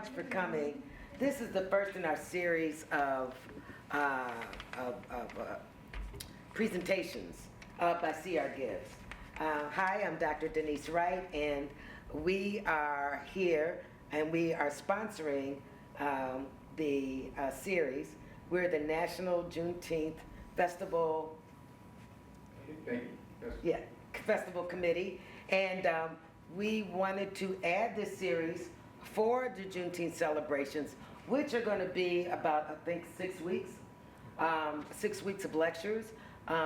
much for coming. This is the first in our series of presentations by C.R. Gibbs. Hi, I'm Dr. Denise Wright, and we are here and we are sponsoring the series. We're the National Juneteenth Festival. Festival Committee, and we wanted to add this series for the Juneteenth celebrations, which are going to be about, I think, 6 weeks, 6 weeks of lectures.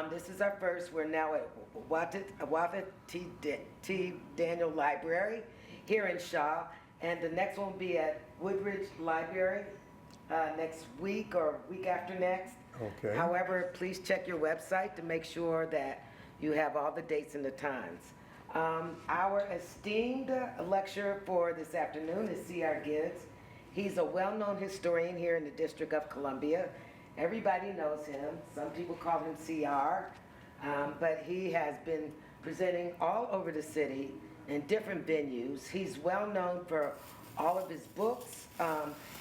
This is our first. We're now at Wafat T. Daniel Library here in Shaw, and the next one will be at Woodridge Library next week or week after next. Okay. However, please check your website to make sure that you have all the dates and the times. Our esteemed lecturer for this afternoon is C.R. Gibbs. He's a well-known historian here in the District of Columbia. Everybody knows him. Some people call him CR, but he has been presenting all over the city in different venues. He's well known for all of his books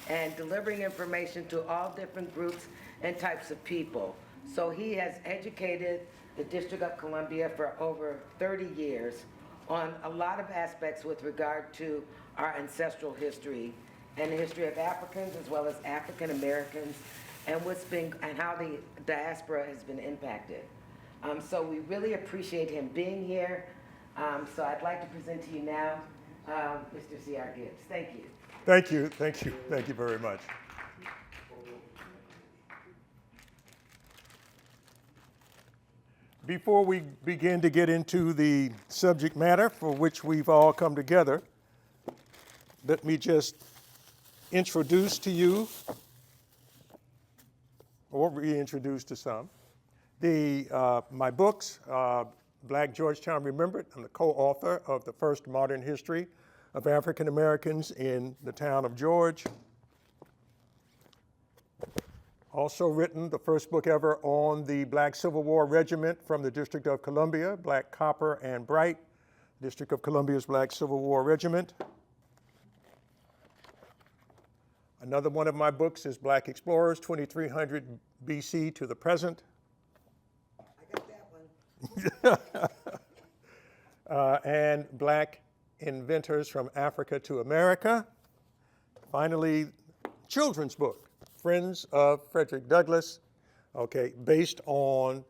and delivering information to all different groups and types of people. So he has educated the District of Columbia for over 30 years on a lot of aspects with regard to our ancestral history and the history of Africans as well as African Americans and how the diaspora has been impacted. So we really appreciate him being here. So I'd like to present to you now Mr. C.R. Gibbs. Thank you. Thank you, thank you, thank you very much. Before we begin to get into the subject matter for which we've all come together, let me just introduce to you, or reintroduce to some, my books, Black Georgetown Remembered. I'm the co-author of the first modern history of African Americans in the town of George. Also written the first book ever on the Black Civil War Regiment from the District of Columbia, Black Copper and Bright, District of Columbia's Black Civil War Regiment. Another one of my books is Black Explorers, 2300 BC to the present. I got that one. And Black Inventors from Africa to America. Finally, children's book, Friends of Frederick Douglass, okay, based on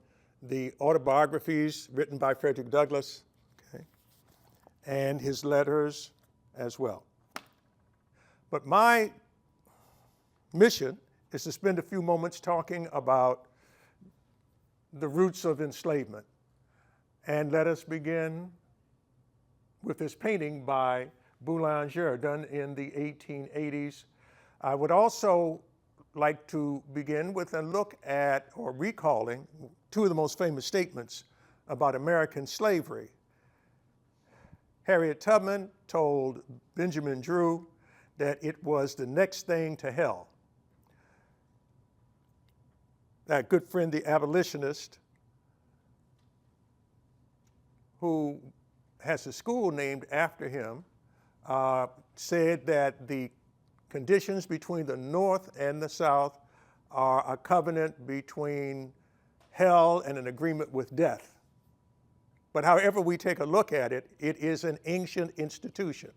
the autobiographies written by Frederick Douglass, okay, and his letters as well. But my mission is to spend a few moments talking about the roots of enslavement. And let us begin with this painting by Boulanger, done in the 1880s. I would also like to begin with a look at, or recalling, two of the most famous statements about American slavery. Harriet Tubman told Benjamin Drew that it was the next thing to hell. That good friend, the abolitionist, who has a school named after him, said that the conditions between the North and the South are a covenant between hell and an agreement with death. But however we take a look at it, it is an ancient institution,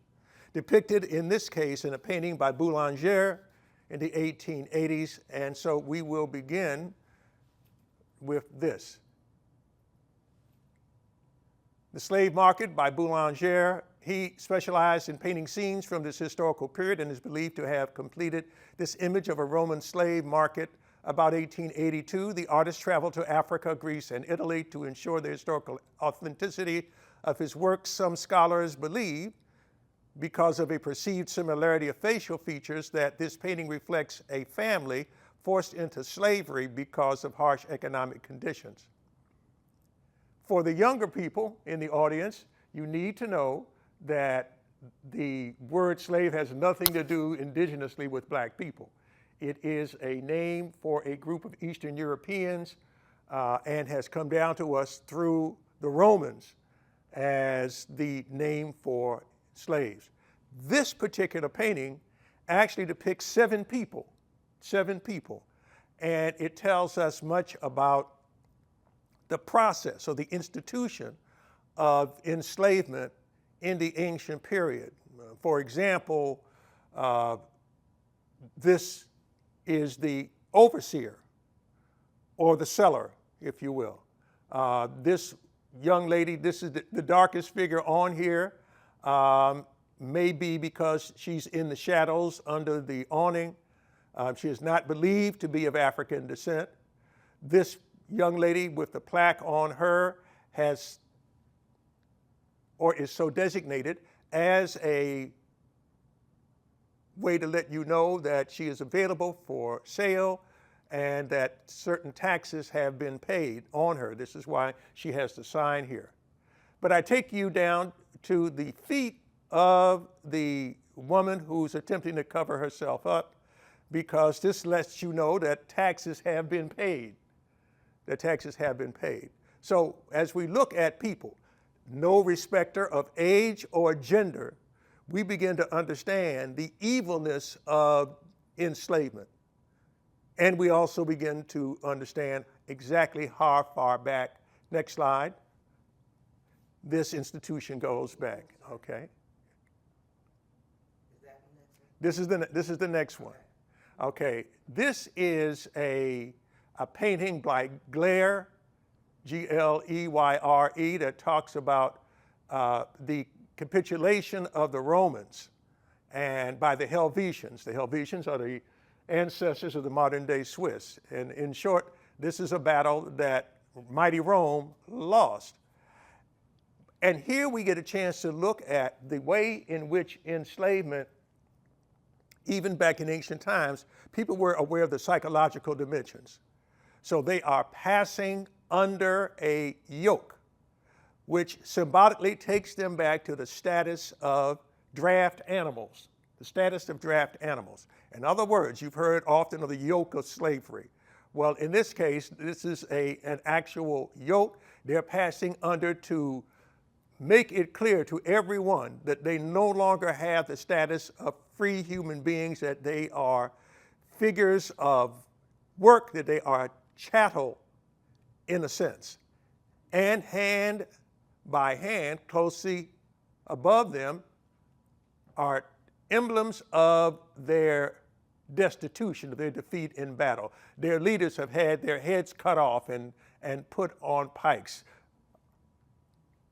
depicted in this case in a painting by Boulanger in the 1880s. And so we will begin with this. The Slave Market by Boulanger. He specialized in painting scenes from this historical period and is believed to have completed this image of a Roman slave market about 1882. The artist traveled to Africa, Greece, and Italy to ensure the historical authenticity of his works. Some scholars believe, because of a perceived similarity of facial features, that this painting reflects a family forced into slavery because of harsh economic conditions. For the younger people in the audience, you need to know that the word slave has nothing to do indigenously with black people. It is a name for a group of Eastern Europeans and has come down to us through the Romans as the name for slaves. This particular painting actually depicts 7 people, and it tells us much about the process or the institution of enslavement in the ancient period. For example, this is the overseer or the seller, if you will. This young lady, this is the darkest figure on here, maybe because she's in the shadows under the awning. She is not believed to be of African descent. This young lady with the plaque on her has, or is so designated as a way to let you know that she is available for sale and that certain taxes have been paid on her. This is why she has the sign here. But I take you down to the feet of the woman who's attempting to cover herself up, because this lets you know that taxes have been paid. The taxes have been paid. So as we look at people, no respecter of age or gender, we begin to understand the evilness of enslavement. And we also begin to understand exactly how far back, next slide, this institution goes back, okay? This is the next one. Okay, this is a painting by Gleyre, Gleyre, that talks about the capitulation of the Romans and by the Helvetians. The Helvetians are the ancestors of the modern day Swiss. And in short, this is a battle that mighty Rome lost. And here we get a chance to look at the way in which enslavement, even back in ancient times, people were aware of the psychological dimensions. So they are passing under a yoke, which symbolically takes them back to the status of draft animals, the status of draft animals. In other words, you've heard often of the yoke of slavery. Well, in this case, this is an actual yoke they're passing under to make it clear to everyone that they no longer have the status of free human beings, that they are figures of work, that they are chattel in a sense. And hand by hand, closely above them, are emblems of their destitution, of their defeat in battle. Their leaders have had their heads cut off and put on pikes.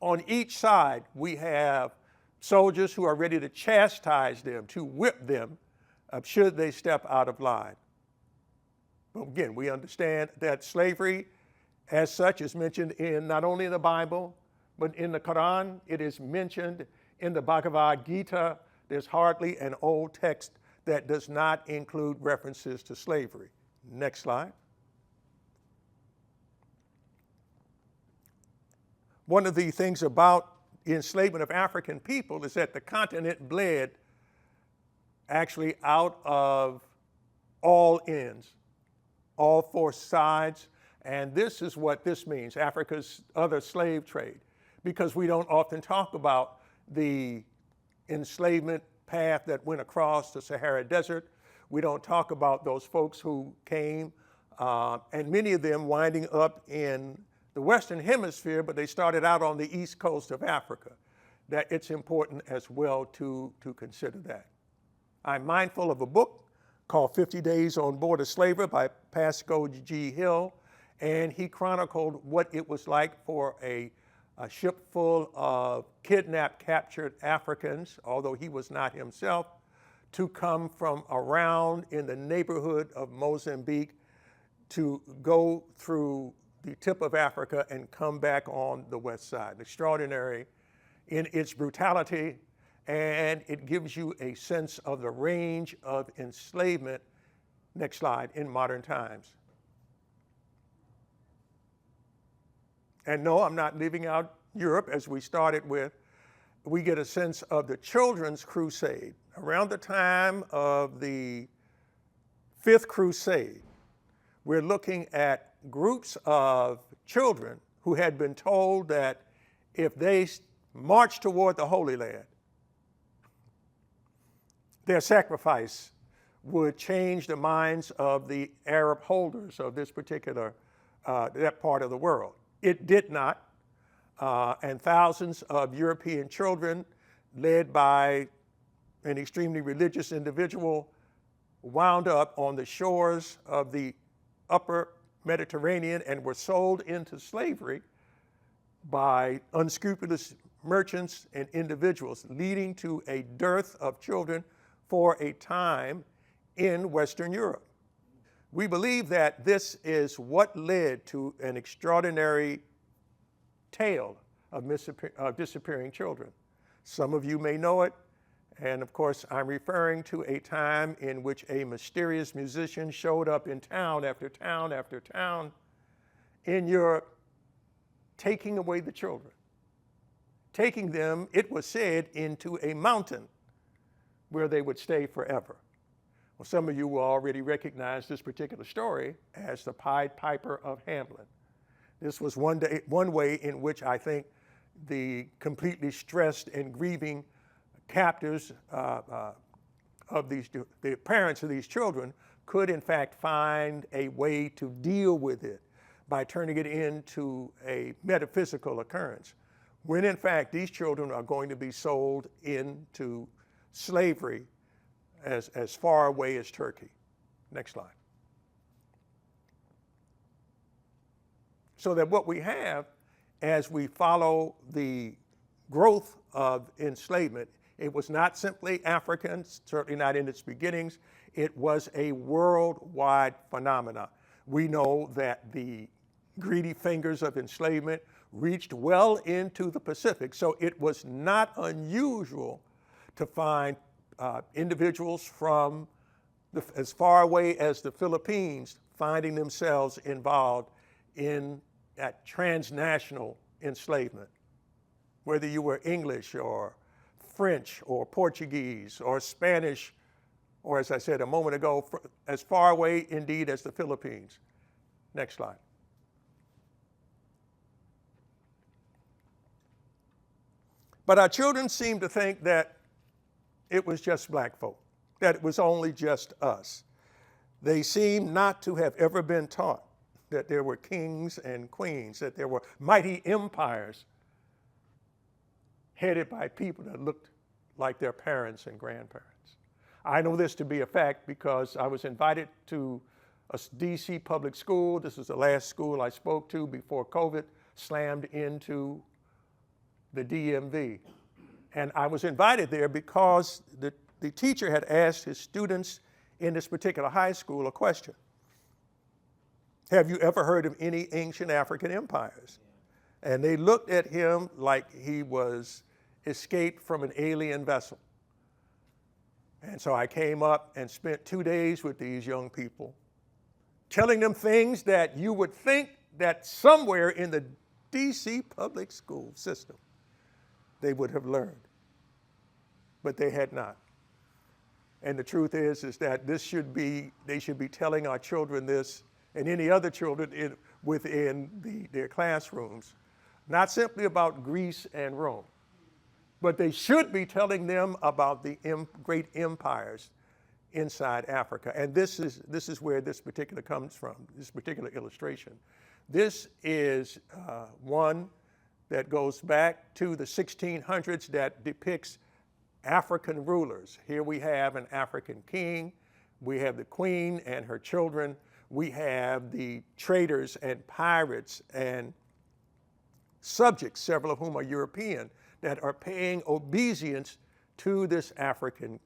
On each side, we have soldiers who are ready to chastise them, to whip them, should they step out of line. But again, we understand that slavery as such is mentioned in not only in the Bible, but in the Quran. It is mentioned in the Bhagavad Gita. There's hardly an old text that does not include references to slavery. Next slide. One of the things about the enslavement of African people is that the continent bled actually out of all ends, all 4 sides. And this is what this means, Africa's other slave trade, because we don't often talk about the enslavement path that went across the Sahara Desert. We don't talk about those folks who came, and many of them winding up in the Western Hemisphere, but they started out on the east coast of Africa. That it's important as well to consider that. I'm mindful of a book called 50 Days on Board a Slaver by Pasco G. Hill, and he chronicled what it was like for a ship full of kidnapped, captured Africans, although he was not himself, to come from around in the neighborhood of Mozambique to go through the tip of Africa and come back on the west side. Extraordinary in its brutality, and it gives you a sense of the range of enslavement, next slide, in modern times. And no, I'm not leaving out Europe, as we started with. We get a sense of the Children's Crusade. Around the time of the 5th Crusade, we're looking at groups of children who had been told that if they marched toward the Holy Land, their sacrifice would change the minds of the Arab holders of this particular, that part of the world. It did not, and thousands of European children, led by an extremely religious individual, wound up on the shores of the upper Mediterranean and were sold into slavery by unscrupulous merchants and individuals, leading to a dearth of children for a time in Western Europe. We believe that this is what led to an extraordinary tale of disappearing children. Some of you may know it, and of course I'm referring to a time in which a mysterious musician showed up in town after town after town in Europe, taking away the children, taking them, it was said, into a mountain where they would stay forever. Well, some of you will already recognize this particular story as the Pied Piper of Hamelin. This was one way in which I think the completely stressed and grieving captors of the parents of these children could in fact find a way to deal with it by turning it into a metaphysical occurrence, when in fact these children are going to be sold into slavery as far away as Turkey. Next slide. So that what we have as we follow the growth of enslavement, it was not simply African, certainly not in its beginnings. It was a worldwide phenomenon. We know that the greedy fingers of enslavement reached well into the Pacific, so it was not unusual to find individuals from as far away as the Philippines finding themselves involved in that transnational enslavement, whether you were English or French or Portuguese or Spanish, or as I said a moment ago, as far away indeed as the Philippines. Next slide. But our children seem to think that it was just black folk, that it was only just us. They seem not to have ever been taught that there were kings and queens, that there were mighty empires headed by people that looked like their parents and grandparents. I know this to be a fact because I was invited to a DC public school. This is the last school I spoke to before COVID slammed into the DMV. And I was invited there because the teacher had asked his students in this particular high school a question. Have you ever heard of any ancient African empires? And they looked at him like he was escaped from an alien vessel. And so I came up and spent 2 days with these young people, telling them things that you would think that somewhere in the DC public school system they would have learned, but they had not. And the truth is that they should be telling our children this and any other children within their classrooms, not simply about Greece and Rome, but they should be telling them about the great empires inside Africa. And this is where this particular comes from, this particular illustration. This is one that goes back to the 1600s that depicts African rulers. Here we have an African king, we have the queen and her children, we have the traders and pirates and subjects, several of whom are European, that are paying obeisance to this African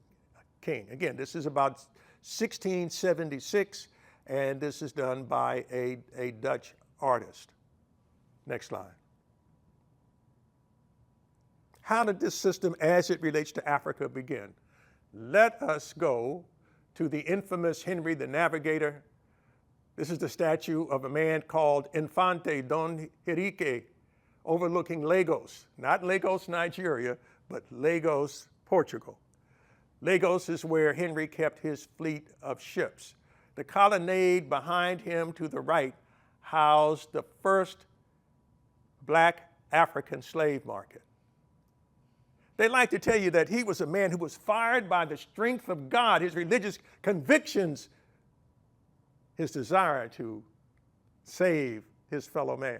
king. Again, this is about 1676, and this is done by a Dutch artist. Next slide. How did this system, as it relates to Africa, begin? Let us go to the infamous Henry the Navigator. This is the statue of a man called Infante Don Henrique, overlooking Lagos, not Lagos, Nigeria, but Lagos, Portugal. Lagos is where Henry kept his fleet of ships. The colonnade behind him to the right housed the first black African slave market. They like to tell you that he was a man who was fired by the strength of God, his religious convictions, his desire to save his fellow man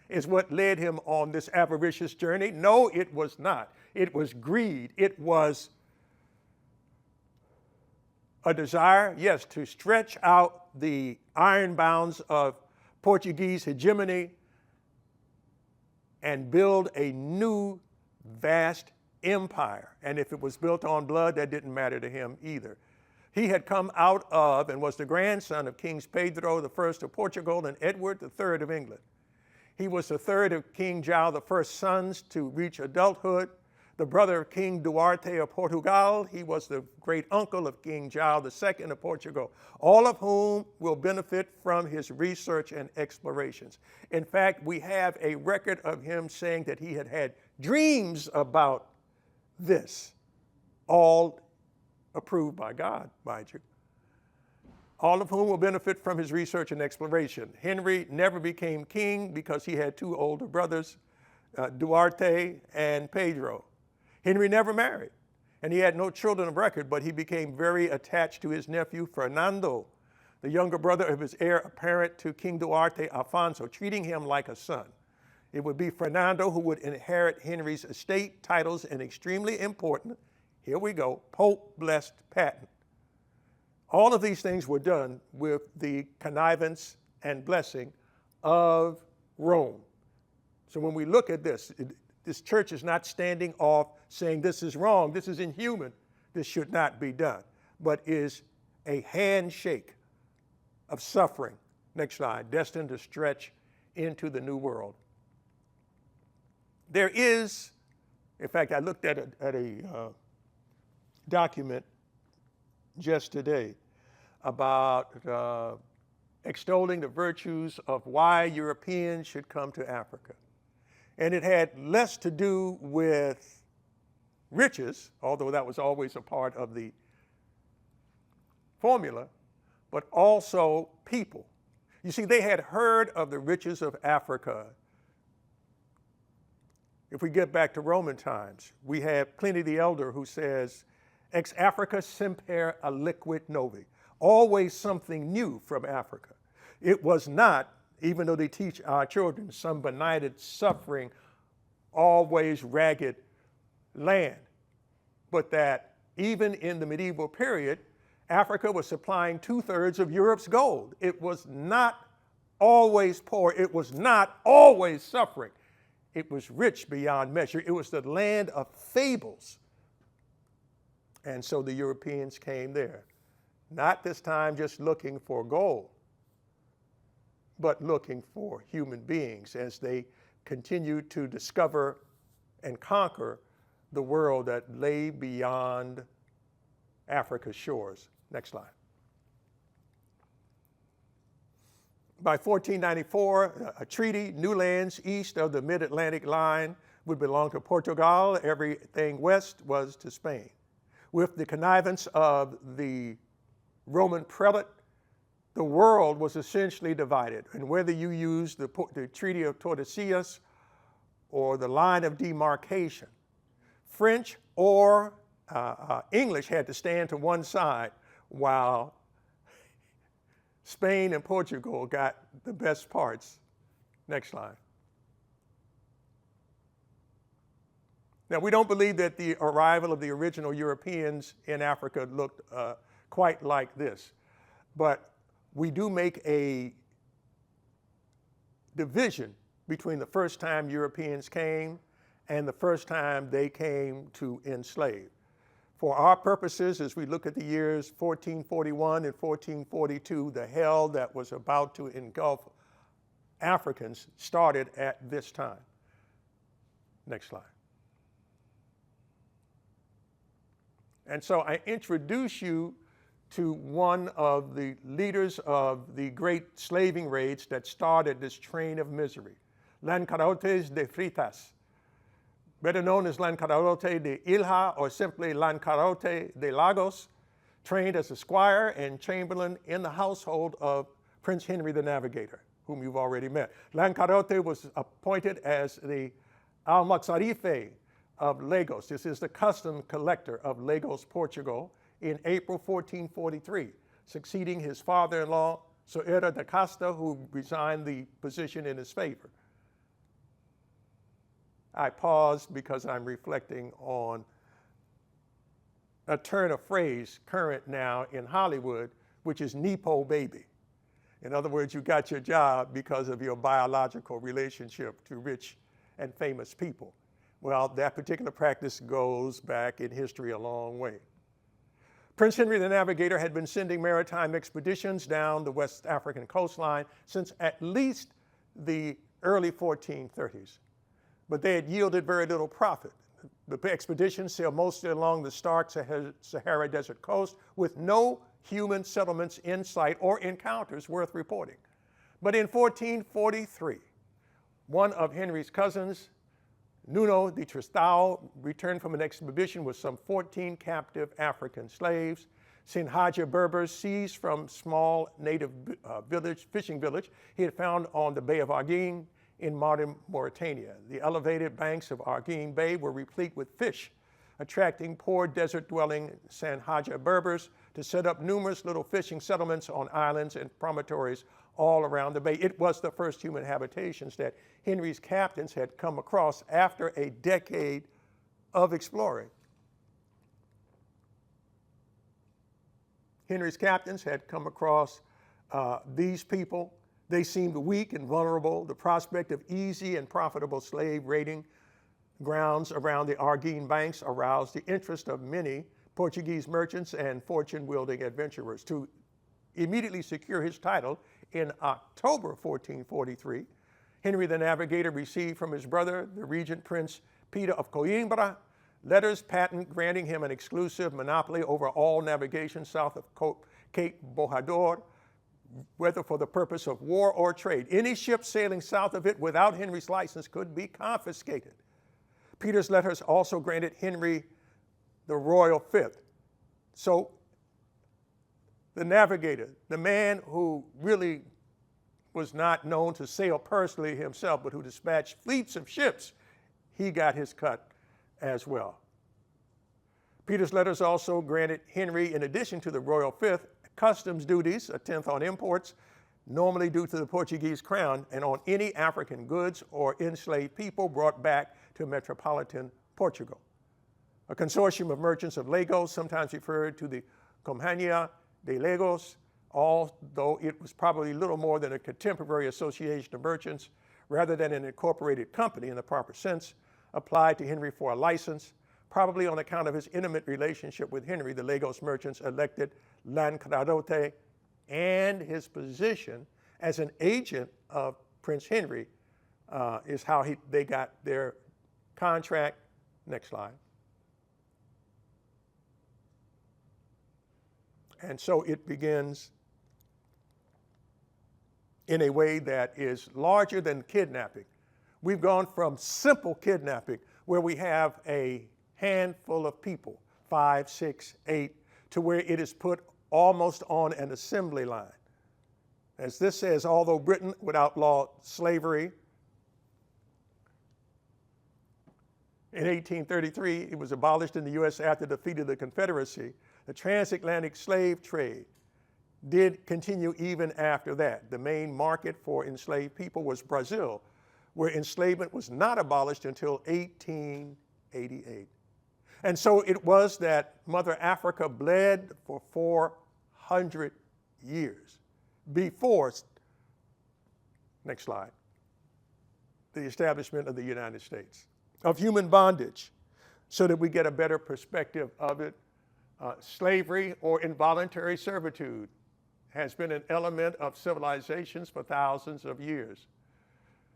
is what led him on this avaricious journey. No, it was not. It was greed. It was a desire, yes, to stretch out the iron bounds of Portuguese hegemony and build a new vast empire. And if it was built on blood, that didn't matter to him either. He had come out of and was the grandson of Kings Pedro I of Portugal and Edward III of England. He was the third of King João I's sons to reach adulthood, the brother of King Duarte of Portugal. He was the great uncle of King João II of Portugal, all of whom will benefit from his research and explorations. In fact, we have a record of him saying that he had had dreams about this, all approved by God, mind you, all of whom will benefit from his research and exploration. Henry never became king because he had two older brothers, Duarte and Pedro. Henry never married, and he had no children of record, but he became very attached to his nephew, Fernando, the younger brother of his heir apparent to King Duarte Alfonso, treating him like a son. It would be Fernando who would inherit Henry's estate, titles, and extremely important, here we go, Pope-blessed patent. All of these things were done with the connivance and blessing of Rome. So when we look at this, this church is not standing off saying this is wrong, this is inhuman, this should not be done, but is a handshake of suffering, next slide, destined to stretch into the new world. There is, in fact, I looked at a document just today about extolling the virtues of why Europeans should come to Africa. And it had less to do with riches, although that was always a part of the formula, but also people. You see, they had heard of the riches of Africa. If we get back to Roman times, we have Pliny the Elder who says, ex Africa semper aliquid novi, always something new from Africa. It was not, even though they teach our children, some benighted, suffering, always ragged land, but that even in the medieval period, Africa was supplying 2/3 of Europe's gold. It was not always poor. It was not always suffering. It was rich beyond measure. It was the land of fables. And so the Europeans came there, not this time just looking for gold, but looking for human beings as they continued to discover and conquer the world that lay beyond Africa's shores. Next slide. By 1494, a treaty, new lands east of the mid-Atlantic line would belong to Portugal. Everything west was to Spain. With the connivance of the Roman prelate, the world was essentially divided. And whether you use the Treaty of Tordesillas or the line of demarcation, French or English had to stand to one side while Spain and Portugal got the best parts. Next slide. Now, we don't believe that the arrival of the original Europeans in Africa looked quite like this, but we do make a division between the first time Europeans came and the first time they came to enslave. For our purposes, as we look at the years 1441 and 1442, the hell that was about to engulf Africans started at this time. Next slide. And so I introduce you to one of the leaders of the great slaving raids that started this train of misery, Lancarotes de Freitas, better known as Lancarote de Ilha or simply Lancarote de Lagos, trained as a squire and chamberlain in the household of Prince Henry the Navigator, whom you've already met. Lancarote was appointed as the almoxarife of Lagos. This is the custom collector of Lagos, Portugal, in April 1443, succeeding his father-in-law, Soeira da Costa, who resigned the position in his favor. I pause because I'm reflecting on a turn of phrase current now in Hollywood, which is Nepo baby. In other words, you got your job because of your biological relationship to rich and famous people. Well, that particular practice goes back in history a long way. Prince Henry the Navigator had been sending maritime expeditions down the West African coastline since at least the early 1430s, but they had yielded very little profit. The expeditions sailed mostly along the stark Sahara Desert coast with no human settlements in sight or encounters worth reporting. But in 1443, one of Henry's cousins, Nuno de Tristão, returned from an expedition with some 14 captive African slaves. Sinhaja Berbers seized from small native fishing village he had found on the Bay of Arguin in modern Mauritania. The elevated banks of Arguin Bay were replete with fish, attracting poor desert-dwelling Sinhaja Berbers to set up numerous little fishing settlements on islands and promontories all around the bay. It was the first human habitations that Henry's captains had come across after a decade of exploring. Henry's captains had come across these people. They seemed weak and vulnerable. The prospect of easy and profitable slave raiding grounds around the Arguin banks aroused the interest of many Portuguese merchants and fortune-wielding adventurers. To immediately secure his title in October 1443, Henry the Navigator received from his brother, the Regent Prince Peter of Coimbra, letters patent granting him an exclusive monopoly over all navigation south of Cape Bojador, whether for the purpose of war or trade. Any ship sailing south of it without Henry's license could be confiscated. Peter's letters also granted Henry the royal fifth. So the navigator, the man who really was not known to sail personally himself, but who dispatched fleets of ships, he got his cut as well. Peter's letters also granted Henry, in addition to the royal fifth, customs duties, a tenth on imports, normally due to the Portuguese crown, and on any African goods or enslaved people brought back to metropolitan Portugal. A consortium of merchants of Lagos, sometimes referred to the Companhia de Lagos, although it was probably little more than a contemporary association of merchants rather than an incorporated company in the proper sense, applied to Henry for a license. Probably on account of his intimate relationship with Henry, the Lagos merchants elected Lanzarote, and his position as an agent of Prince Henry is how they got their contract. Next slide. And so it begins in a way that is larger than kidnapping. We've gone from simple kidnapping, where we have a handful of people, 5, 6, 8, to where it is put almost on an assembly line. As this says, although Britain would outlaw slavery, in 1833, it was abolished in the U.S. after the defeat of the Confederacy. The transatlantic slave trade did continue even after that. The main market for enslaved people was Brazil, where enslavement was not abolished until 1888. And so it was that Mother Africa bled for 400 years before, next slide, the establishment of the United States, of human bondage, so that we get a better perspective of it. Slavery or involuntary servitude has been an element of civilizations for thousands of years.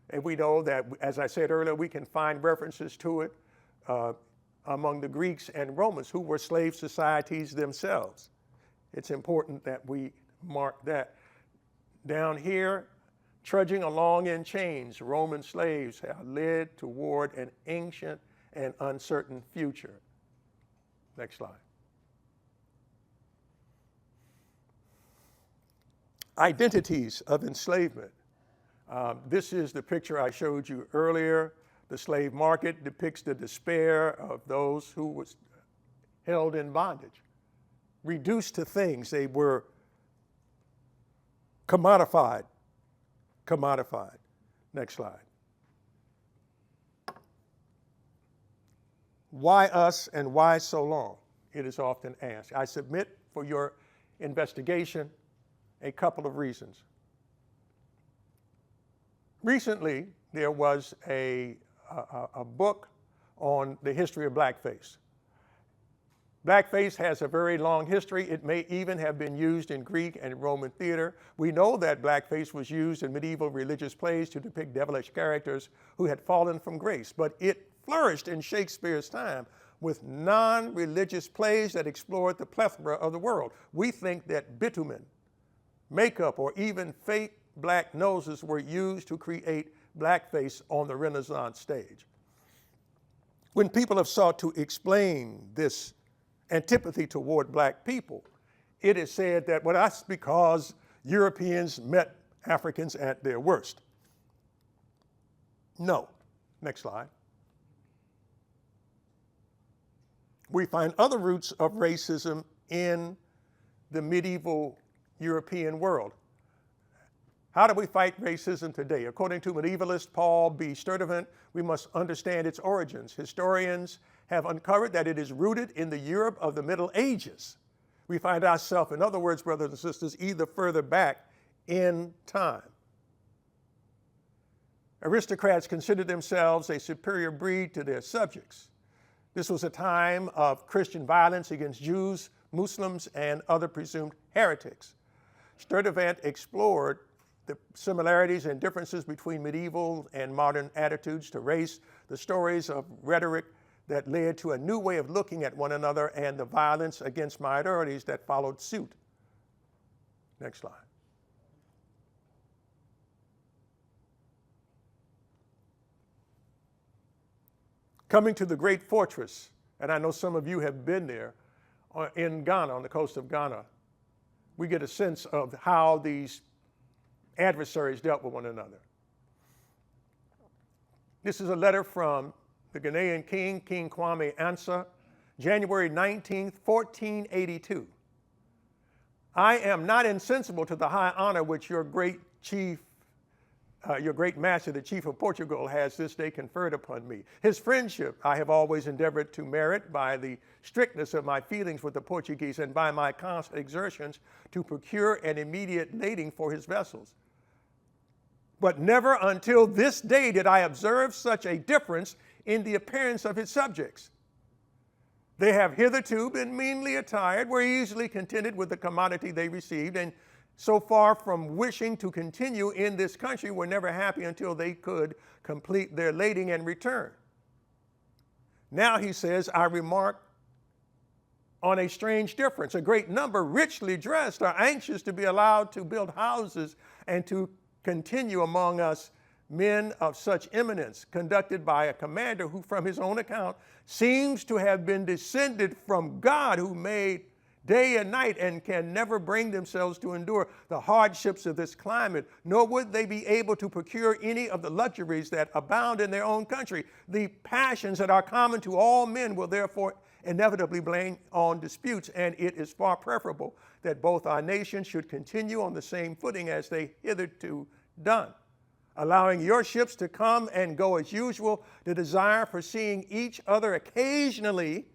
And we know that, as I said earlier, we can find references to it among the Greeks and Romans, who were slave societies themselves. It's important that we mark that. Down here, trudging along in chains, Roman slaves have led toward an ancient and uncertain future. Next slide. Identities of enslavement. This is the picture I showed you earlier. The slave market depicts the despair of those who was held in bondage, reduced to things. They were commodified. Next slide. Why us and why so long? It is often asked. I submit for your investigation a couple of reasons. Recently, there was a book on the history of blackface. Blackface has a very long history. It may even have been used in Greek and Roman theater. We know that blackface was used in medieval religious plays to depict devilish characters who had fallen from grace, but it flourished in Shakespeare's time with non-religious plays that explored the plethora of the world. We think that bitumen, makeup, or even fake black noses were used to create blackface on the Renaissance stage. When people have sought to explain this antipathy toward black people, it is said that, well, that's because Europeans met Africans at their worst. No. Next slide. We find other roots of racism in the medieval European world. How do we fight racism today? According to medievalist Paul B. Sturdivant, we must understand its origins. Historians have uncovered that it is rooted in the Europe of the Middle Ages. We find ourselves, in other words, brothers and sisters, either further back in time. Aristocrats considered themselves a superior breed to their subjects. This was a time of Christian violence against Jews, Muslims, and other presumed heretics. Sturdivant explored the similarities and differences between medieval and modern attitudes to race, the stories of rhetoric that led to a new way of looking at one another, and the violence against minorities that followed suit. Next slide. Coming to the great fortress, and I know some of you have been there, in Ghana, on the coast of Ghana, we get a sense of how these adversaries dealt with one another. This is a letter from the Ghanaian king, King Kwame Ansa, January 19th, 1482. I am not insensible to the high honor which your great master, the chief of Portugal, has this day conferred upon me. His friendship I have always endeavored to merit by the strictness of my feelings with the Portuguese and by my constant exertions to procure an immediate lading for his vessels. But never until this day did I observe such a difference in the appearance of his subjects. They have hitherto been meanly attired, were easily contented with the commodity they received, and so far from wishing to continue in this country, were never happy until they could complete their lading and return. Now, he says, I remark on a strange difference. A great number, richly dressed, are anxious to be allowed to build houses and to continue among us men of such eminence, conducted by a commander who, from his own account, seems to have been descended from God, who made day and night and can never bring themselves to endure the hardships of this climate, nor would they be able to procure any of the luxuries that abound in their own country. The passions that are common to all men will therefore inevitably blame on disputes, and it is far preferable that both our nations should continue on the same footing as they hitherto done. Allowing your ships to come and go as usual, the desire for seeing each other occasionally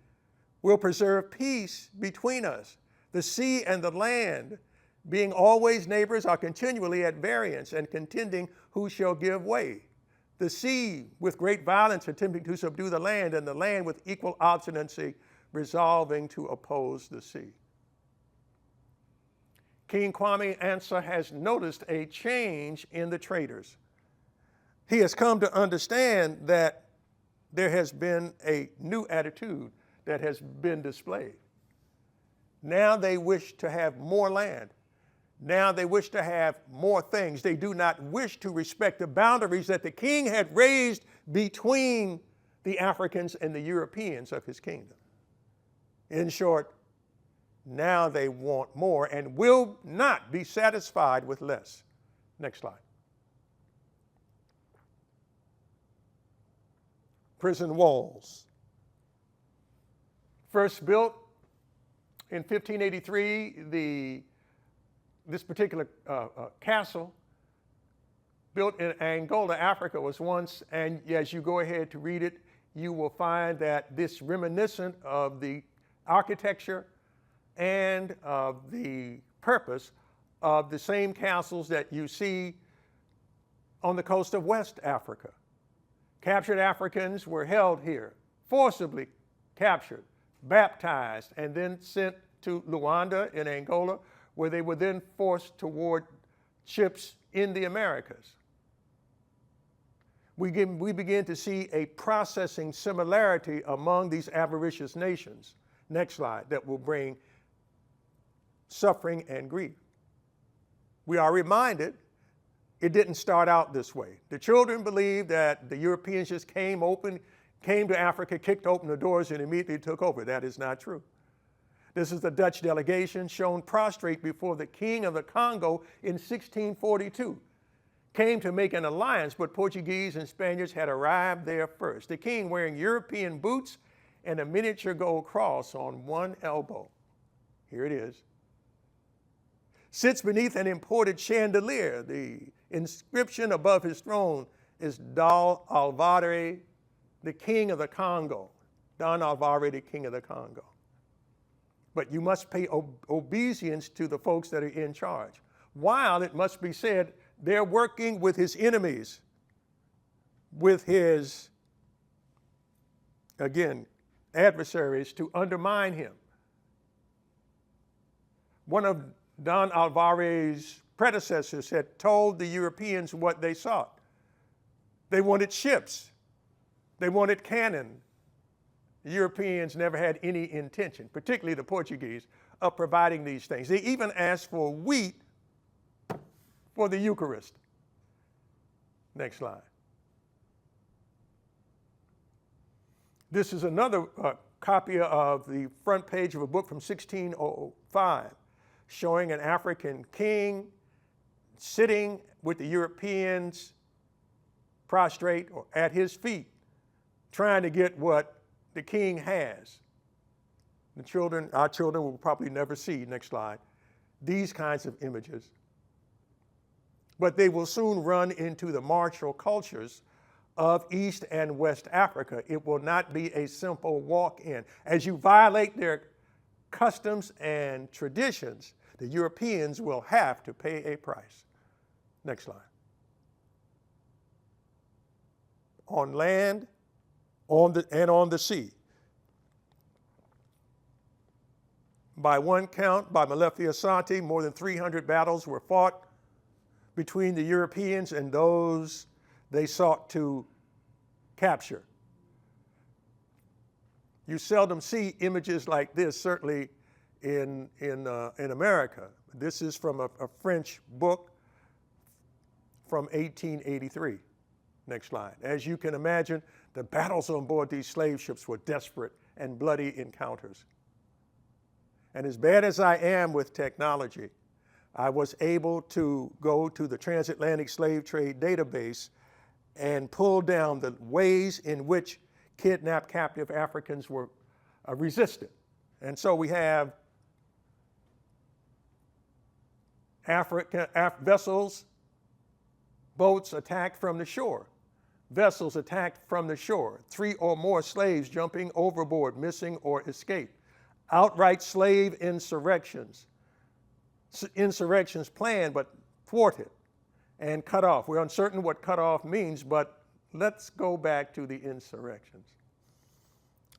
will preserve peace between us. The sea and the land, being always neighbors, are continually at variance and contending who shall give way. The sea with great violence attempting to subdue the land, and the land with equal obstinacy resolving to oppose the sea. King Kwame Ansa has noticed a change in the traders. He has come to understand that there has been a new attitude that has been displayed. Now they wish to have more land. Now they wish to have more things. They do not wish to respect the boundaries that the king had raised between the Africans and the Europeans of his kingdom. In short, now they want more and will not be satisfied with less. Next slide. prison walls. First built in 1583, this particular castle built in Angola, Africa, was once, and as you go ahead to read it, you will find that this reminiscent of the architecture and of the purpose of the same castles that you see on the coast of West Africa. Captured Africans were held here, forcibly captured, baptized, and then sent to Luanda in Angola, where they were then forced toward ships in the Americas. We begin to see a processing similarity among these avaricious nations. Next slide, that will bring suffering and grief. We are reminded it didn't start out this way. The children believed that the Europeans just came to Africa, kicked open the doors, and immediately took over. That is not true. This is the Dutch delegation shown prostrate before the King of the Congo in 1642. Came to make an alliance, but Portuguese and Spaniards had arrived there first. The king wearing European boots and a miniature gold cross on one elbow. Here it is. Sits beneath an imported chandelier. The inscription above his throne is Dal Alvare, the king of the Congo. Don Alvare, the king of the Congo. But you must pay obeisance to the folks that are in charge. While it must be said, they're working with his enemies, with his, again, adversaries to undermine him. One of Don Alvare's predecessors had told the Europeans what they sought. They wanted ships. They wanted cannon. The Europeans never had any intention, particularly the Portuguese, of providing these things. They even asked for wheat for the Eucharist. Next slide. This is another copy of the front page of a book from 1605, showing an African king sitting with the Europeans prostrate or at his feet, trying to get what the king has. Our children will probably never see, next slide, these kinds of images. But they will soon run into the martial cultures of East and West Africa. It will not be a simple walk-in. As you violate their customs and traditions, the Europeans will have to pay a price. Next slide. On land, on the sea. By one count, by Malefi Asante, more than 300 battles were fought between the Europeans and those they sought to capture. You seldom see images like this, certainly in America. This is from a French book from 1883. Next slide. As you can imagine, the battles on board these slave ships were desperate and bloody encounters. And as bad as I am with technology, I was able to go to the Transatlantic Slave Trade database and pull down the ways in which kidnapped captive Africans were resisted. And so we have vessels, boats attacked from the shore, vessels attacked from the shore, 3 or more slaves jumping overboard, missing or escaped, outright slave insurrections planned but thwarted and cut off. We're uncertain what cut off means, but let's go back to the insurrections.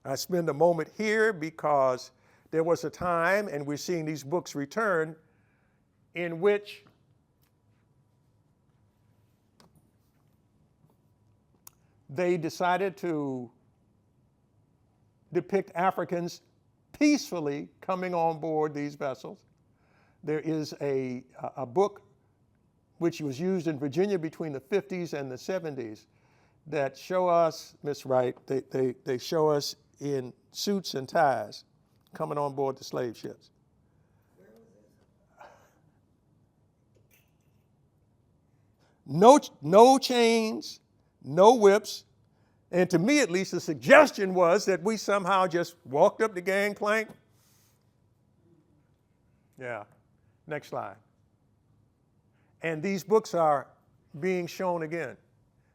I spend a moment here because there was a time, and we're seeing these books return, in which they decided to depict Africans peacefully coming on board these vessels. There is a book which was used in Virginia between the 50s and the 70s that show us, Miss Wright, they show us in suits and ties coming on board the slave ships. Where was No chains, no whips, And to me, at least, the suggestion was that we somehow just walked up the gangplank. Yeah, next slide. And these books are being shown again.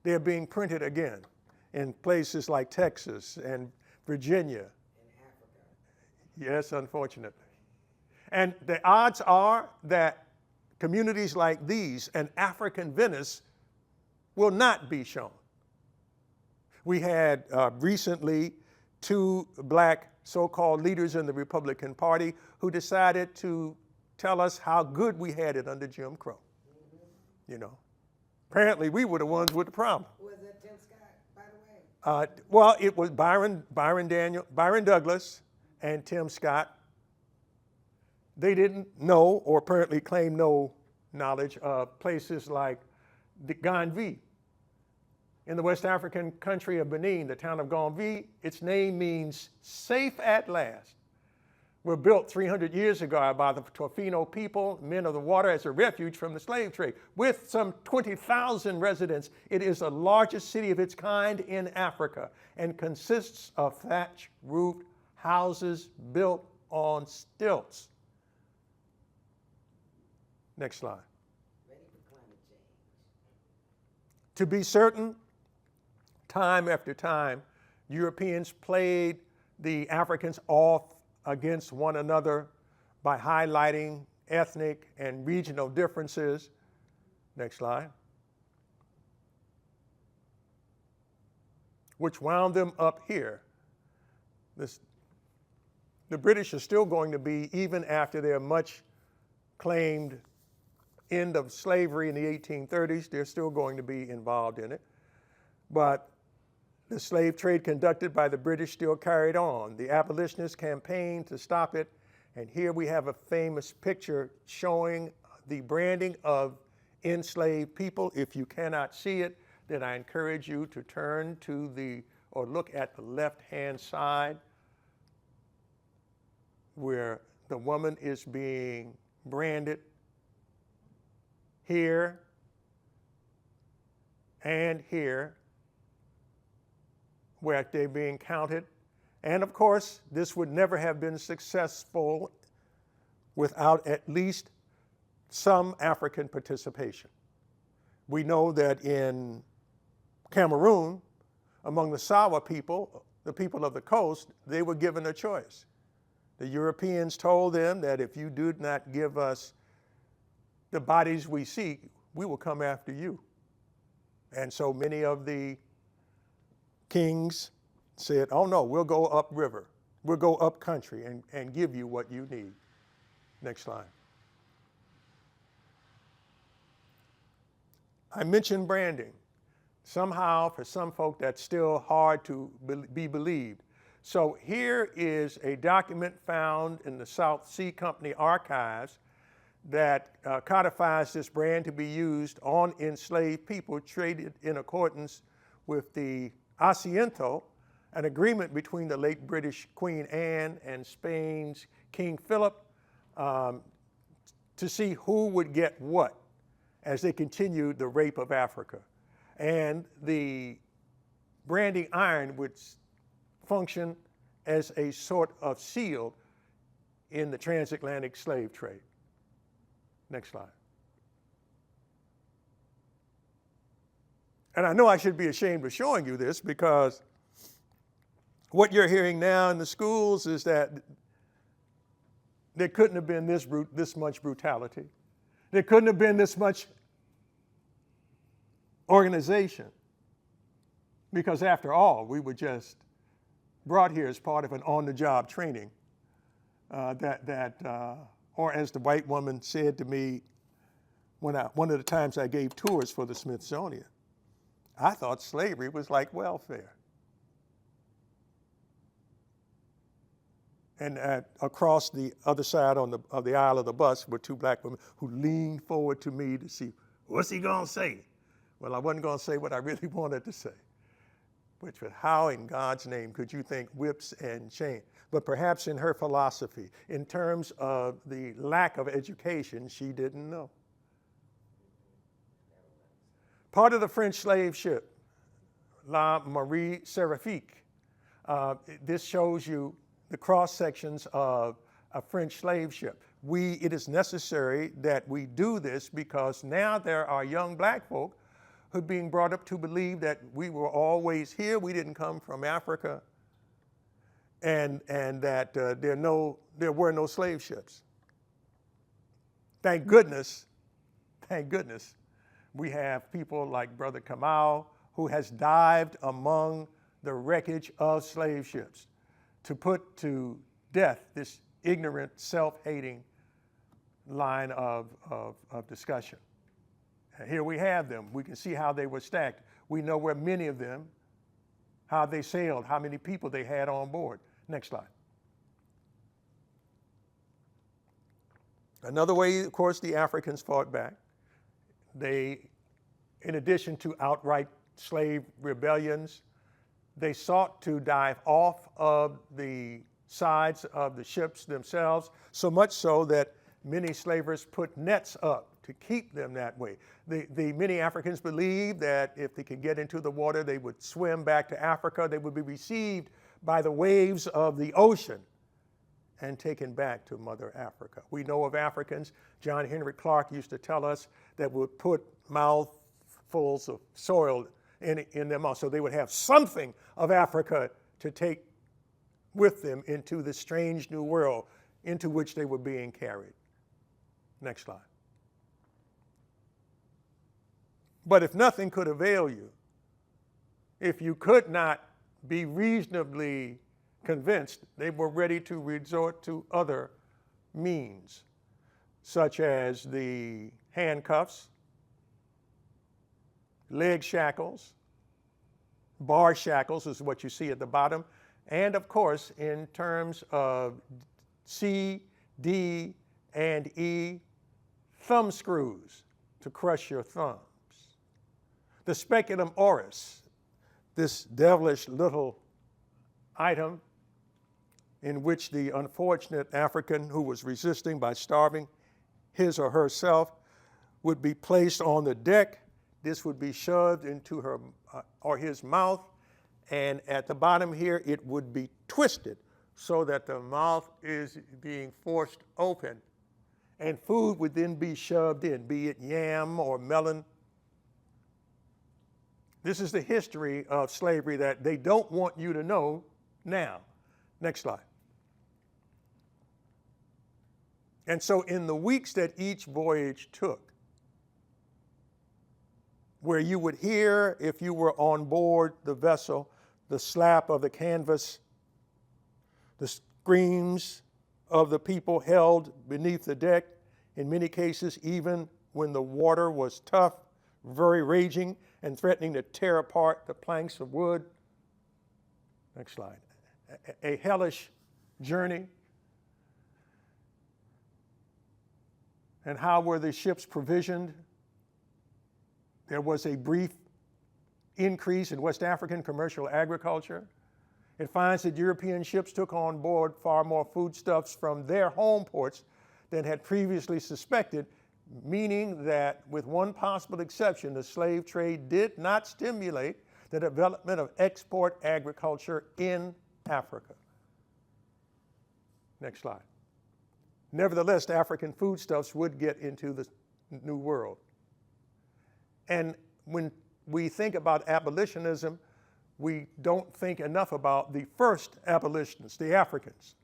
They're being printed again in places like Texas and Virginia. In Africa. Yes, unfortunately. And the odds are that communities like these and African Venice will not be shown. We had recently 2 black so-called leaders in the Republican Party who decided to tell us how good we had it under Jim Crow. Mm-hmm. You know, apparently we were the ones with the problem. Who was that, Tim Scott, by the way? Well, it was Byron Douglas and Tim Scott. They didn't know, or apparently claimed no knowledge of places like the Ganvi. In the West African country of Benin, the town of Ganvi, its name means safe at last. Were built 300 years ago by the Tofino people, men of the water, as a refuge from the slave trade. With some 20,000 residents, it is the largest city of its kind in Africa and consists of thatch-roofed houses built on stilts. Next slide. Ready for climate change. To be certain, time after time, Europeans played the Africans off against one another by highlighting ethnic and regional differences. Next slide. Which wound them up here. The British are still going to be, even after their much claimed end of slavery in the 1830s, they're still going to be involved in it. But the slave trade conducted by the British still carried on. The abolitionists campaigned to stop it. And here we have a famous picture showing the branding of enslaved people. If you cannot see it, then I encourage you to turn to or look at the left-hand side where the woman is being branded here and here, where they're being counted. And of course, this would never have been successful without at least some African participation. We know that in Cameroon, among the Sawa people, the people of the coast, they were given a choice. The Europeans told them that if you do not give us the bodies we seek, we will come after you. And so many of the kings said, oh no, we'll go upriver, we'll go up country and give you what you need. Next slide. I mentioned branding. Somehow, for some folk, that's still hard to be believed. So here is a document found in the South Sea Company archives that codifies this brand to be used on enslaved people traded in accordance with the Asiento, an agreement between the late British Queen Anne and Spain's King Philip to see who would get what as they continued the rape of Africa. And the branding iron would function as a sort of seal in the transatlantic slave trade. Next slide. And I know I should be ashamed of showing you this, because what you're hearing now in the schools is that there couldn't have been this much brutality. There couldn't have been this much organization, because after all, we were just brought here as part of an on-the-job training or as the white woman said to me one of the times I gave tours for the Smithsonian, I thought slavery was like welfare. And across the other side of the aisle of the bus were 2 black women who leaned forward to me to see, what's he gonna say? Well, I wasn't gonna say what I really wanted to say, which was, how in God's name could you think whips and chains? But perhaps in her philosophy, in terms of the lack of education, she didn't know. Part of the French slave ship La Marie Seraphique. This shows you the cross sections of a French slave ship. It is necessary that we do this because now there are young black folk who are being brought up to believe that we were always here, we didn't come from Africa, and that there were no slave ships. Thank goodness, we have people like Brother Kamau, who has dived among the wreckage of slave ships to put to death this ignorant, self-hating line of discussion. And here we have them. We can see how they were stacked. We know where many of them, how they sailed, how many people they had on board. Next slide. Another way, of course, the Africans fought back. They, in addition to outright slave rebellions, they sought to dive off of the sides of the ships themselves, so much so that many slavers put nets up to keep them that way. The many Africans believed that if they could get into the water, they would swim back to Africa. They would be received by the waves of the ocean and taken back to Mother Africa. We know of Africans, John Henry Clark used to tell us, that would put mouthfuls of soil in their mouth so they would have something of Africa to take with them into this strange new world into which they were being carried. Next slide. But if nothing could avail you, if you could not be reasonably convinced, they were ready to resort to other means, such as the handcuffs, leg shackles, bar shackles is what you see at the bottom, and of course, in terms of C, D, and E, thumb screws to crush your thumbs. The speculum oris, this devilish little item in which the unfortunate African who was resisting by starving his or herself would be placed on the deck. This would be shoved into her or his mouth, and at the bottom here it would be twisted so that the mouth is being forced open, and food would then be shoved in, be it yam or melon. This is the history of slavery that they don't want you to know now. Next slide. And so in the weeks that each voyage took, where you would hear, if you were on board the vessel, the slap of the canvas, the screams of the people held beneath the deck, in many cases even when the water was tough, very raging, and threatening to tear apart the planks of wood. Next slide. A hellish journey. And how were the ships provisioned? There was a brief increase in West African commercial agriculture. It finds that European ships took on board far more foodstuffs from their home ports than had previously suspected, meaning that, with one possible exception, the slave trade did not stimulate the development of export agriculture in Africa. Next slide. Nevertheless, African foodstuffs would get into the New World. And when we think about abolitionism, we don't think enough about the first abolitionists, the Africans,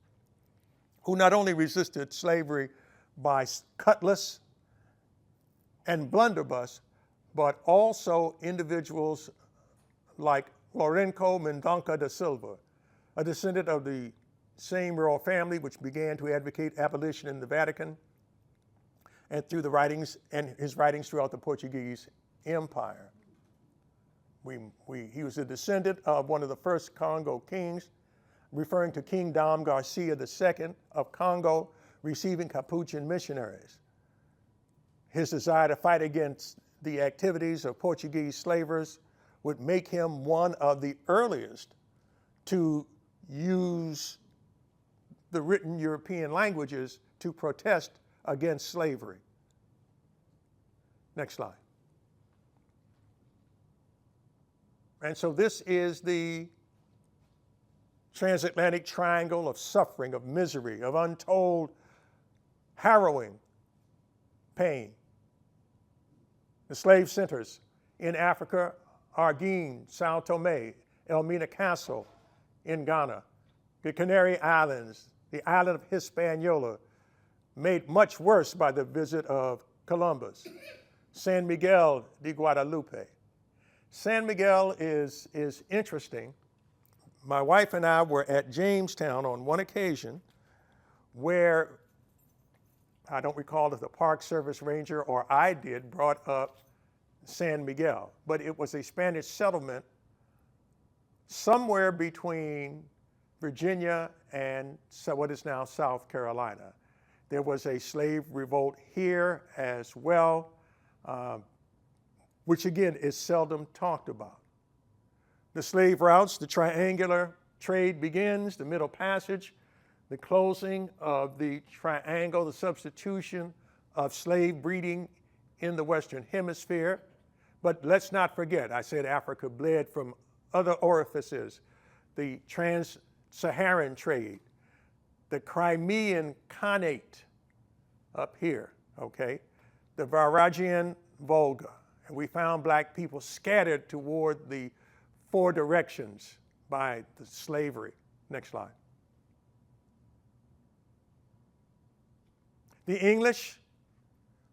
who not only resisted slavery by cutlass and blunderbuss, but also individuals like Lourenço Mendonça da Silva, a descendant of the same royal family which began to advocate abolition in the Vatican and through the writings and his writings throughout the Portuguese Empire. He was a descendant of one of the first Congo kings, referring to King Dom Garcia II of Congo, receiving Capuchin missionaries. His desire to fight against the activities of Portuguese slavers would make him one of the earliest to use the written European languages to protest against slavery. Next slide. And so this is the transatlantic triangle of suffering, of misery, of untold, harrowing pain. The slave centers in Africa are Guinea, Sao Tome, Elmina Castle in Ghana, the Canary Islands, the island of Hispaniola, made much worse by the visit of Columbus, San Miguel de Guadalupe. San Miguel is interesting. My wife and I were at Jamestown on one occasion where, I don't recall if the Park Service ranger or I did, brought up San Miguel, but it was a Spanish settlement somewhere between Virginia and what is now South Carolina. There was a slave revolt here as well, which again is seldom talked about. The slave routes, the triangular trade begins, the Middle Passage, the closing of the triangle, the substitution of slave breeding in the Western Hemisphere. But let's not forget, I said Africa bled from other orifices, the trans-Saharan trade, the Crimean Khanate up here, okay, the Varangian Volga. And we found black people scattered toward the four directions by the slavery. Next slide. The English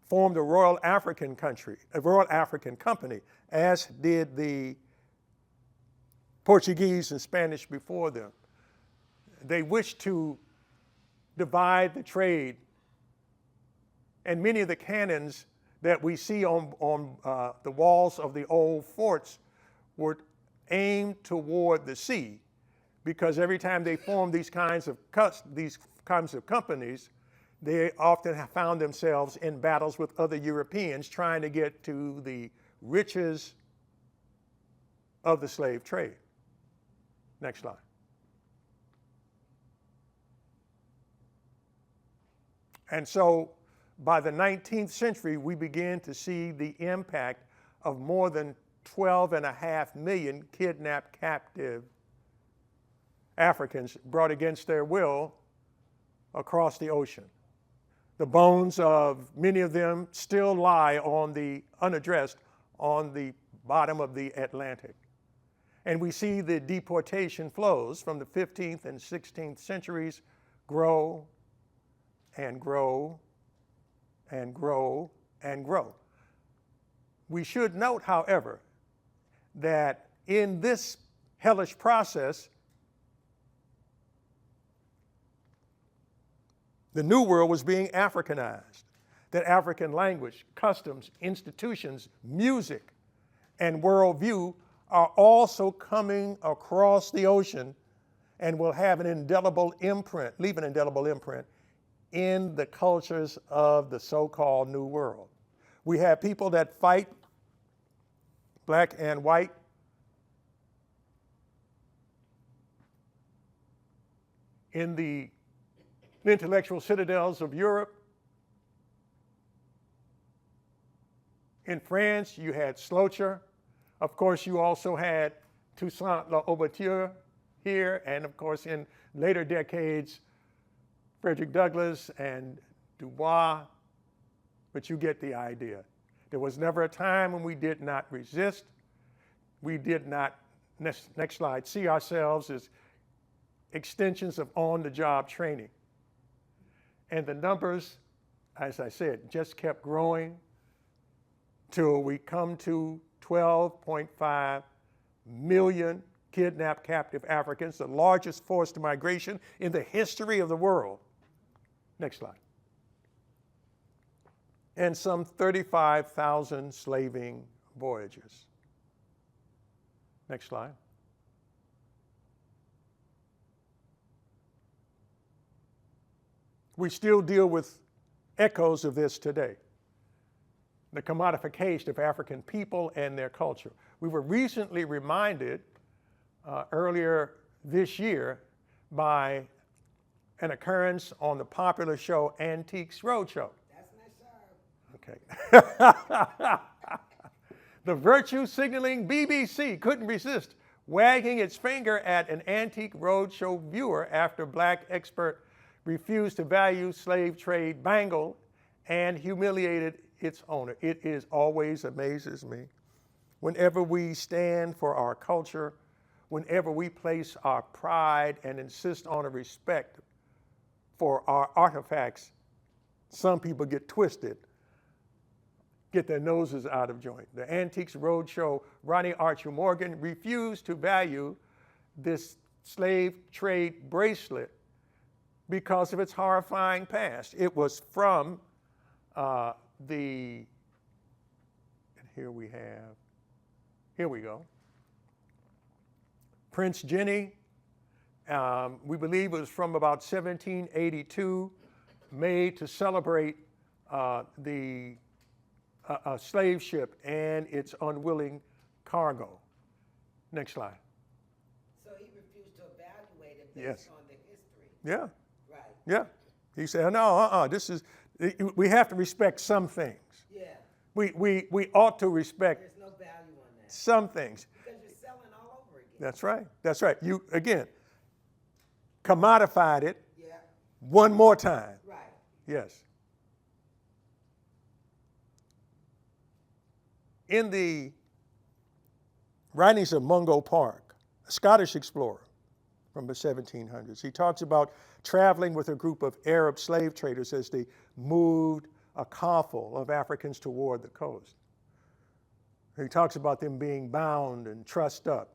formed a Royal African Company, as did the Portuguese and Spanish before them. They wished to divide the trade, and many of the cannons that we see on the walls of the old forts were aimed toward the sea, because every time they formed these kinds of companies, they often have found themselves in battles with other Europeans trying to get to the riches of the slave trade. Next slide. And so by the 19th century, we began to see the impact of more than 12.5 million kidnapped captive Africans brought against their will across the ocean. The bones of many of them still lie unaddressed on the bottom of the Atlantic. And we see the deportation flows from the 15th and 16th centuries grow and grow and grow and grow. We should note, however, that in this hellish process, the New World was being Africanized, that African language, customs, institutions, music, and worldview are also coming across the ocean and will have an indelible imprint, leave an indelible imprint in the cultures of the so-called New World. We have people that fight, black and white, in the intellectual citadels of Europe. In France, you had Schlocher. Of course, you also had Toussaint L'Ouverture here, and of course, in later decades, Frederick Douglass and Dubois, but you get the idea. There was never a time when we did not resist. We did not, next slide, see ourselves as extensions of on-the-job training. And the numbers, as I said, just kept growing till we come to 12.5 million kidnapped captive Africans, the largest forced migration in the history of the world. Next slide. And some 35,000 slaving voyages. Next slide. We still deal with echoes of this today. The commodification of African people and their culture. We were recently reminded earlier this year by an occurrence on the popular show Antiques Roadshow. That's my show. Okay. The virtue signaling BBC couldn't resist wagging its finger at an antique roadshow viewer after black expert refused to value slave trade bangle and humiliated its owner. It is always amazes me. Whenever we stand for our culture, whenever we place our pride and insist on a respect for our artifacts, some people get twisted, get their noses out of joint. The Antiques Roadshow, Ronnie Archer Morgan refused to value this slave trade bracelet because of its horrifying past. It was from and here we go. Prince Jenny, we believe it was from about 1782, made to celebrate the slave ship and its unwilling cargo. Next slide. So he refused to evaluate it based Yes. on the history. Yeah, Right. yeah. He said, no, we have to respect some things. Yeah. We ought to respect There's no value on that. some things. Because you're selling all over again. That's right. That's right. You, again, commodified it Yeah. one more time. Right. Yes. In the writings of Mungo Park, a Scottish explorer from the 1700s, he talks about traveling with a group of Arab slave traders as they moved a coffle of Africans toward the coast. He talks about them being bound and trussed up,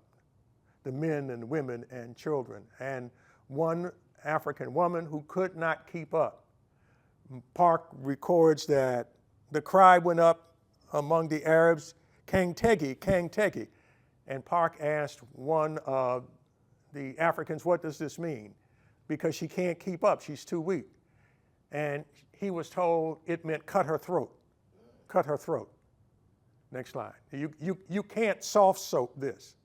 the men and women and children, and one African woman who could not keep up. Park records that the cry went up among the Arabs, Kangtegi, Kangtegi. And Park asked one of the Africans, what does this mean? Because she can't keep up, she's too weak. And he was told it meant cut her throat, cut her throat. Next slide. You can't soft soap this.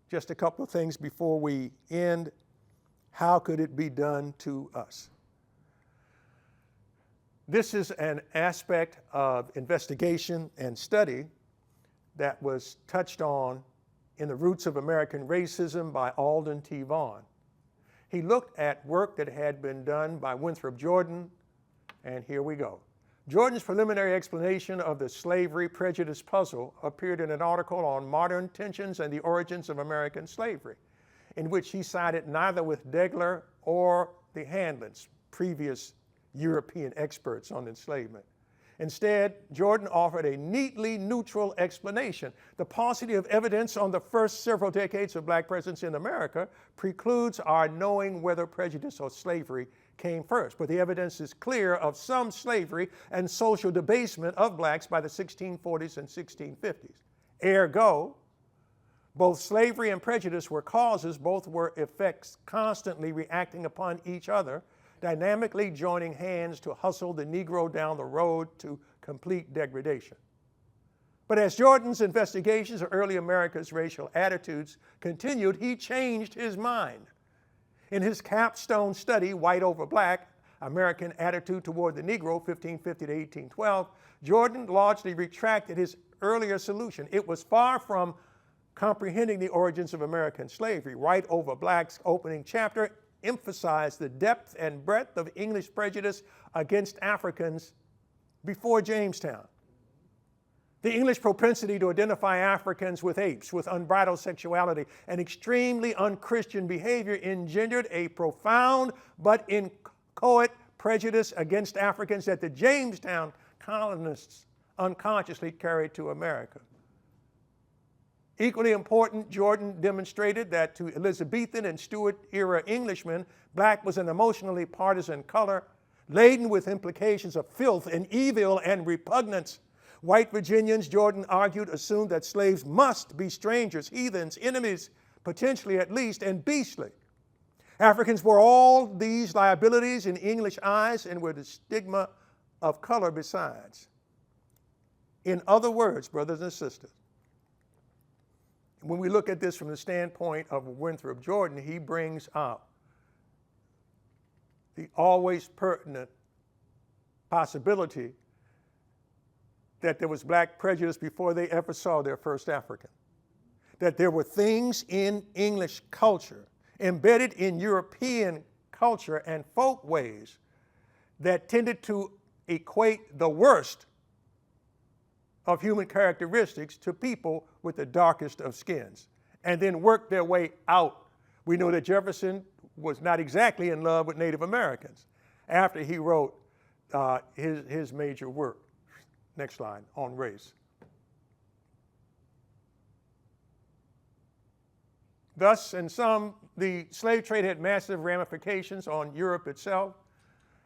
Just a couple of things before we end. How could it be done to us? This is an aspect of investigation and study that was touched on in The Roots of American Racism by Alden T. Vaughn. He looked at work that had been done by Winthrop Jordan, and here we go. Jordan's preliminary explanation of the slavery prejudice puzzle appeared in an article on modern tensions and the origins of American slavery, in which he sided neither with Degler or the Handlins, previous European experts on enslavement. Instead, Jordan offered a neatly neutral explanation. The paucity of evidence on the first several decades of black presence in America precludes our knowing whether prejudice or slavery came first. But the evidence is clear of some slavery and social debasement of blacks by the 1640s and 1650s. Ergo, both slavery and prejudice were causes, both were effects constantly reacting upon each other, dynamically joining hands to hustle the Negro down the road to complete degradation. But as Jordan's investigations of early America's racial attitudes continued, he changed his mind. In his capstone study, White Over Black, American Attitude Toward the Negro, 1550 to 1812, Jordan largely retracted his earlier solution. It was far from comprehending the origins of American slavery. White Over Black's opening chapter emphasized the depth and breadth of English prejudice against Africans before Jamestown. The English propensity to identify Africans with apes, with unbridled sexuality, and extremely unchristian behavior engendered a profound but inchoate prejudice against Africans that the Jamestown colonists unconsciously carried to America. Equally important, Jordan demonstrated that to Elizabethan and Stuart-era Englishmen, black was an emotionally partisan color, laden with implications of filth and evil and repugnance. White Virginians, Jordan argued, assumed that slaves must be strangers, heathens, enemies, potentially at least, and beastly. Africans were all these liabilities in English eyes and were the stigma of color besides. In other words, brothers and sisters, when we look at this from the standpoint of Winthrop Jordan, he brings up the always pertinent possibility that there was black prejudice before they ever saw their first African. That there were things in English culture, embedded in European culture and folk ways, that tended to equate the worst of human characteristics to people with the darkest of skins, and then work their way out. We know that Jefferson was not exactly in love with Native Americans after he wrote his major work. Next slide, on race. Thus, in sum, the slave trade had massive ramifications on Europe itself.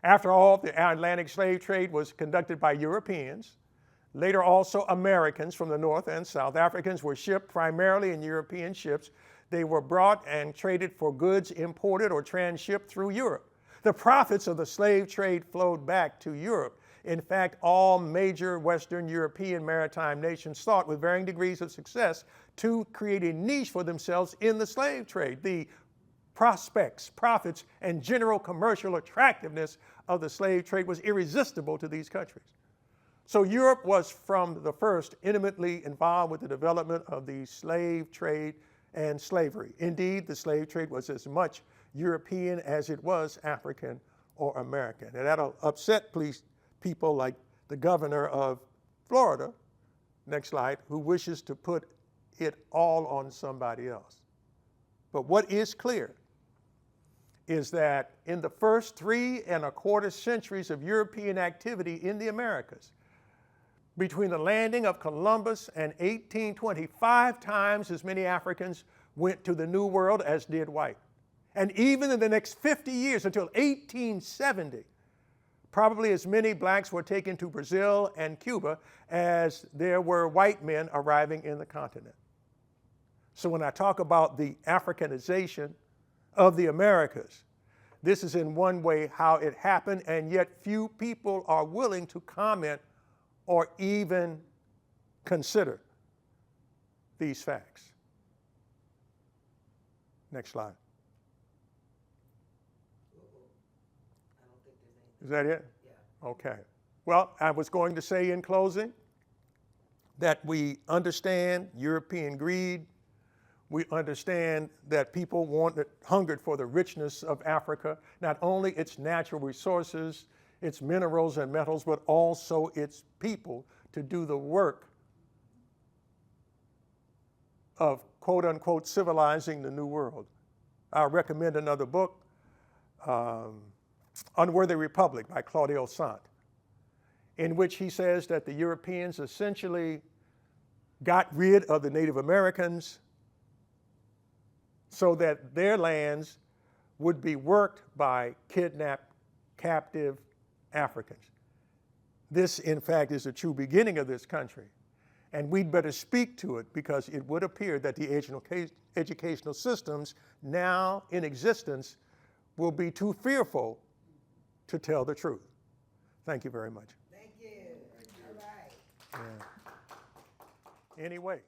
After all, the Atlantic slave trade was conducted by Europeans. Later, also Americans from the North and South. Africans were shipped primarily in European ships. They were brought and traded for goods imported or transshipped through Europe. The profits of the slave trade flowed back to Europe. In fact, all major Western European maritime nations sought, with varying degrees of success, to create a niche for themselves in the slave trade. The prospects, profits, and general commercial attractiveness of the slave trade was irresistible to these countries. So Europe was from the first intimately involved with the development of the slave trade and slavery. Indeed, the slave trade was as much European as it was African or American. And that'll upset people like the governor of Florida, next slide, who wishes to put it all on somebody else. But what is clear is that in the first 3 1/4 centuries of European activity in the Americas, between the landing of Columbus and 1825, times as many Africans went to the New World as did white. And even in the next 50 years, until 1870, probably as many blacks were taken to Brazil and Cuba as there were white men arriving in the continent. So when I talk about the Africanization of the Americas, this is in one way how it happened, and yet few people are willing to comment or even consider these facts. Next slide. Is that it? Yeah. Okay. Well, I was going to say in closing that we understand European greed. We understand that people hungered for the richness of Africa, not only its natural resources, its minerals and metals, but also its people to do the work of quote unquote civilizing the New World. I'll recommend another book, Unworthy Republic by Claudio Sant, in which he says that the Europeans essentially got rid of the Native Americans so that their lands would be worked by kidnapped, captive Africans. This, in fact, is the true beginning of this country. And we'd better speak to it, because it would appear that the educational systems now in existence will be too fearful to tell the truth. Thank you very much. Thank you. All right. Yeah. Anyway.